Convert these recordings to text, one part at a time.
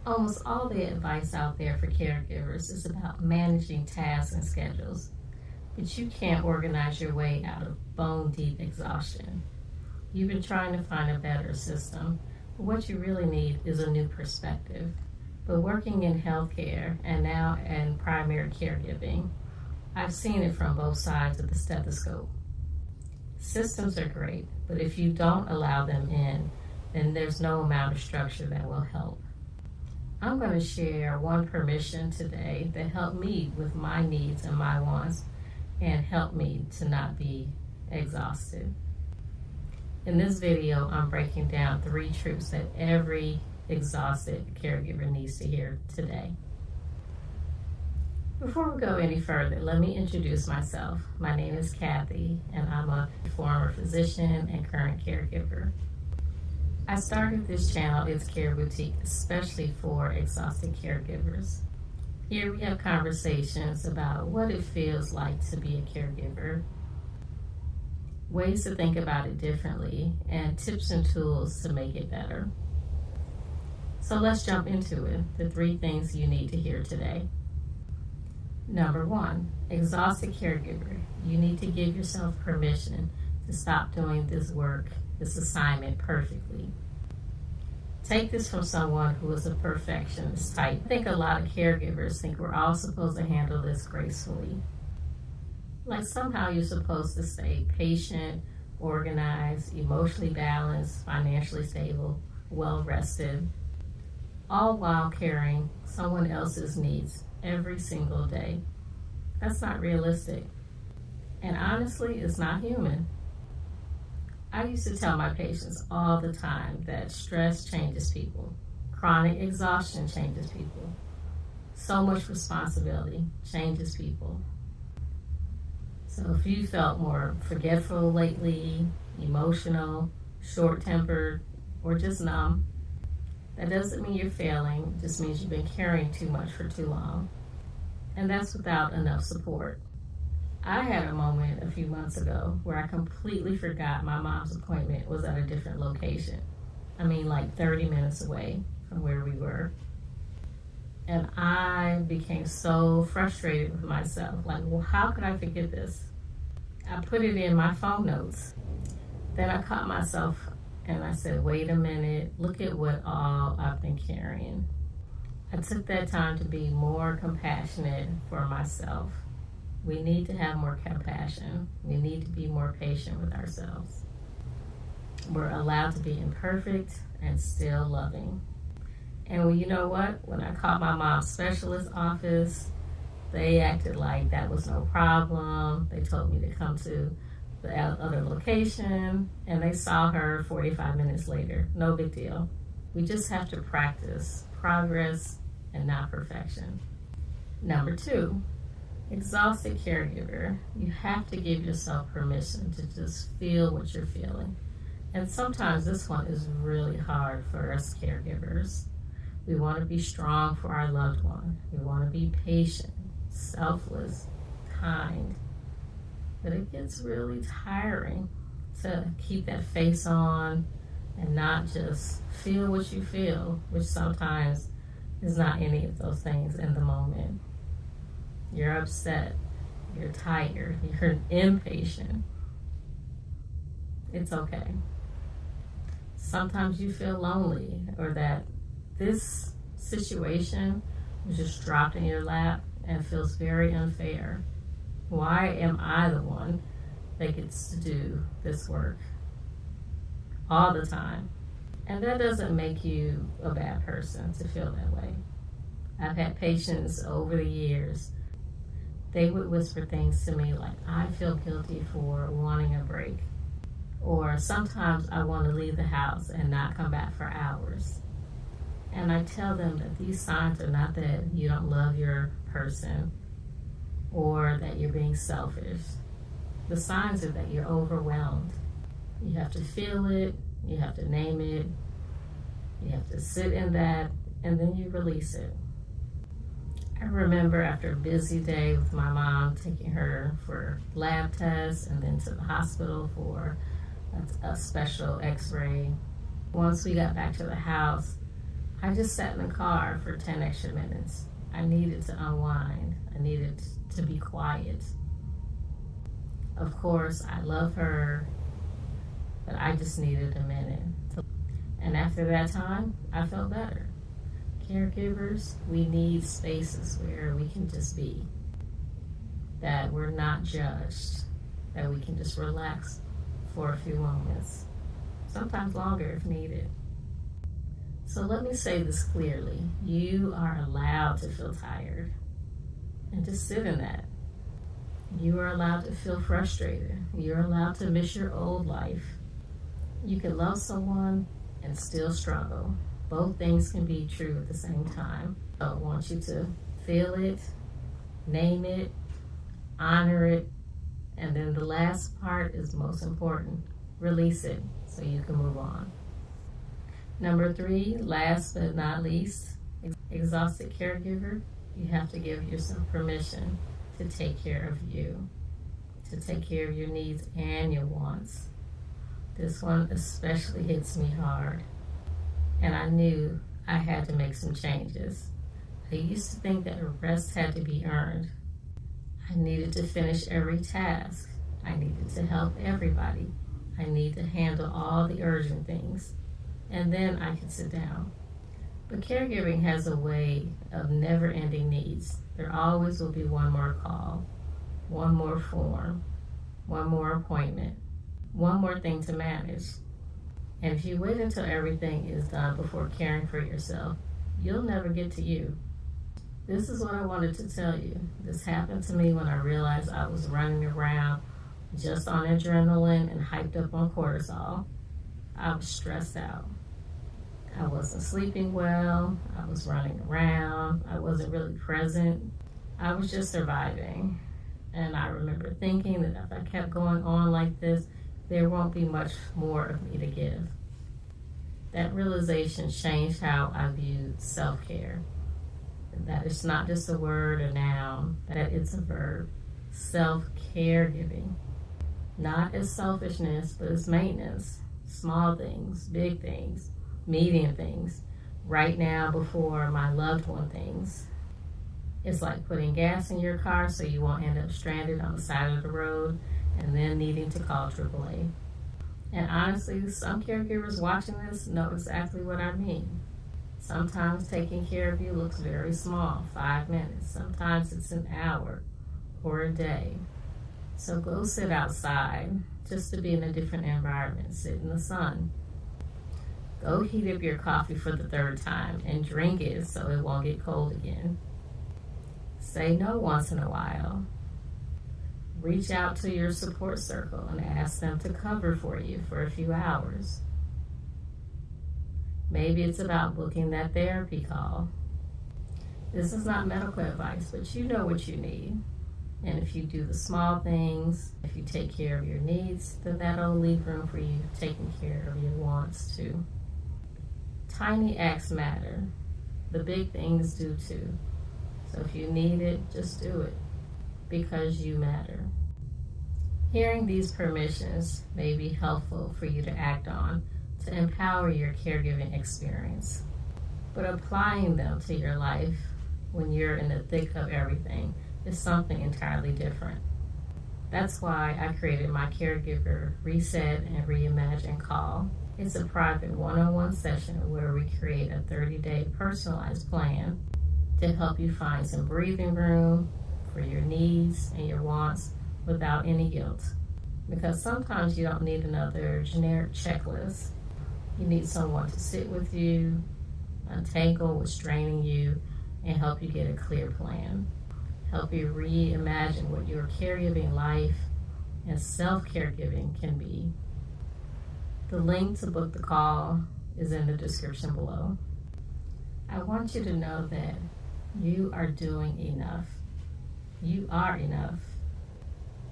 Almost all the advice out there for caregivers is about managing tasks and schedules, but you can't organize your way out of bone-deep exhaustion. You've been trying to find a better system, but what you really need is a new perspective. But working in healthcare and now in primary caregiving, I've seen it from both sides of the stethoscope. Systems are great, but if you don't allow them in, then there's no amount of structure that will help. I'm going to share one permission today that helped me with my needs and my wants and helped me to not be exhausted. In this video, I'm breaking down 3 truths that every exhausted caregiver needs to hear today. Before we go any further, let me introduce myself. My name is Kathy, and I'm a former physician and current caregiver. I started this channel, It's Care Boutique, especially for exhausted caregivers. Here we have conversations about what it feels like to be a caregiver, ways to think about it differently, and tips and tools to make it better. So let's jump into it, the 3 things you need to hear today. Number 1, exhausted caregiver. You need to give yourself permission to stop doing this work, this assignment perfectly. Take this from someone who is a perfectionist type. I think a lot of caregivers think we're all supposed to handle this gracefully. Like somehow you're supposed to stay patient, organized, emotionally balanced, financially stable, well-rested, all while carrying someone else's needs every single day. That's not realistic. And honestly, it's not human. I used to tell my patients all the time that stress changes people. Chronic exhaustion changes people. So much responsibility changes people. So if you felt more forgetful lately, emotional, short-tempered, or just numb, that doesn't mean you're failing, it just means you've been carrying too much for too long. And that's without enough support. I had a moment a few months ago where I completely forgot my mom's appointment was at a different location. I mean, like 30 minutes away from where we were. And I became so frustrated with myself. Like, well, how could I forget this? I put it in my phone notes. Then I caught myself and I said, wait a minute, look at what all I've been carrying. I took that time to be more compassionate for myself. We need to have more compassion. We need to be more patient with ourselves. We're allowed to be imperfect and still loving. And well, you know what? When I called my mom's specialist office, they acted like that was no problem. They told me to come to the other location, and they saw her 45 minutes later. No big deal. We just have to practice progress and not perfection. Number 2, exhausted caregiver. You have to give yourself permission to just feel what you're feeling. And sometimes this one is really hard for us caregivers. We want to be strong for our loved one. We want to be patient, selfless, kind. But it gets really tiring to keep that face on and not just feel what you feel, which sometimes is not any of those things in the moment. You're upset, you're tired, you're impatient. It's okay. Sometimes you feel lonely or that this situation was just dropped in your lap and feels very unfair. Why am I the one that gets to do this work all the time? And that doesn't make you a bad person to feel that way. I've had patients over the years, they would whisper things to me like, I feel guilty for wanting a break. Or sometimes I want to leave the house and not come back for hours. And I tell them that these signs are not that you don't love your person or that you're being selfish. The signs are that you're overwhelmed. You have to feel it, you have to name it, you have to sit in that, and then you release it. I remember after a busy day with my mom, taking her for lab tests and then to the hospital for a special x-ray. Once we got back to the house, I just sat in the car for 10 extra minutes. I needed to unwind. I needed to be quiet. Of course, I love her, but I just needed a minute. And after that time, I felt better. Caregivers, we need spaces where we can just be, that we're not judged, that we can just relax for a few moments, sometimes longer if needed. So let me say this clearly. You are allowed to feel tired, and just sit in that. You are allowed to feel frustrated. You're allowed to miss your old life. You can love someone and still struggle. Both things can be true at the same time. I want you to feel it, name it, honor it, and then the last part is most important. Release it so you can move on. Number 3, last but not least, exhausted caregiver. You have to give yourself permission to take care of you, to take care of your needs and your wants. This one especially hits me hard, and I knew I had to make some changes. I used to think that rest had to be earned. I needed to finish every task. I needed to help everybody. I need to handle all the urgent things, and then I could sit down. But caregiving has a way of never-ending needs. There always will be one more call, one more form, one more appointment, one more thing to manage. And if you wait until everything is done before caring for yourself, you'll never get to you. This is what I wanted to tell you. This happened to me when I realized I was running around just on adrenaline and hyped up on cortisol. I was stressed out. I wasn't sleeping well. I was running around. I wasn't really present. I was just surviving. And I remember thinking that if I kept going on like this, there won't be much more of me to give. That realization changed how I viewed self-care. That it's not just a word or noun, that it's a verb. Self-caregiving. Not as selfishness, but as maintenance. Small things, big things, medium things, right now before my loved one things. It's like putting gas in your car so you won't end up stranded on the side of the road and then needing to call AAA. And honestly, some caregivers watching this know exactly what I mean. Sometimes taking care of you looks very small, 5 minutes. Sometimes it's an hour or a day. So go sit outside just to be in a different environment. Sit in the sun. Go heat up your coffee for the 3rd time and drink it so it won't get cold again. Say no once in a while. Reach out to your support circle and ask them to cover for you for a few hours. Maybe it's about booking that therapy call. This is not medical advice, but you know what you need. And if you do the small things, if you take care of your needs, then that'll leave room for you taking care of your wants too. Tiny acts matter. The big things do too. So if you need it, just do it, because you matter. Hearing these permissions may be helpful for you to act on to empower your caregiving experience. But applying them to your life when you're in the thick of everything is something entirely different. That's why I created my Caregiver Reset and Reimagine call. It's a private one-on-one session where we create a 30-day personalized plan to help you find some breathing room for your needs and your wants without any guilt. Because sometimes you don't need another generic checklist. You need someone to sit with you, untangle what's draining you, and help you get a clear plan. Help you reimagine what your caregiving life and self-caregiving can be. The link to book the call is in the description below. I want you to know that you are doing enough. You are enough.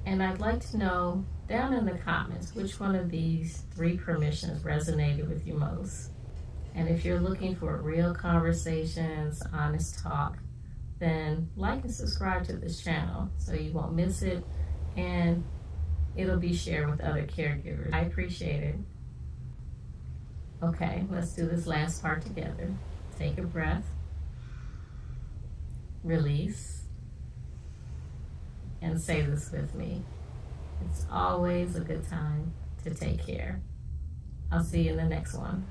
And I'd like to know down in the comments which one of these 3 permissions resonated with you most. And if you're looking for real conversations, honest talk, then like and subscribe to this channel so you won't miss it, and it'll be shared with other caregivers. I appreciate it. Okay, let's do this last part together. Take a breath, release, and say this with me. It's always a good time to take care. I'll see you in the next one.